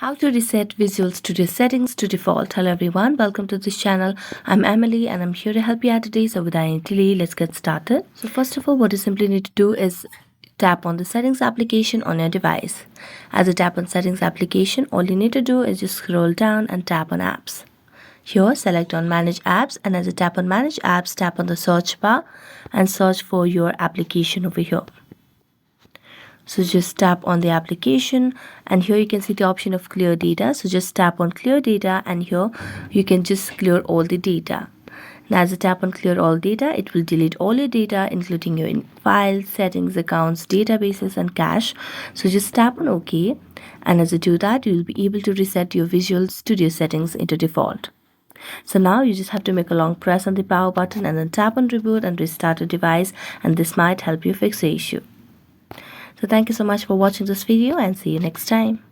How to reset Visual Studio settings to default. Hello everyone, welcome to this channel. I'm Emily and I'm here to help you out today. So without any delay, let's get started. So first of all, what you simply need to do is tap on the settings application on your device. As you tap on settings application, all you need to do is just scroll down and tap on apps. Here, select on manage apps, and as you tap on manage apps, tap on the search bar and search for your application over here. So just tap on the application and here you can see the option of clear data. So just tap on clear data and here you can just clear all the data. Now as you tap on clear all data, it will delete all your data including your files, settings, accounts, databases and cache. So just tap on OK, and as you do that, you will be able to reset your Visual Studio settings into default. So now you just have to make a long press on the power button and then tap on reboot and restart your device, and this might help you fix the issue. So thank you so much for watching this video and see you next time.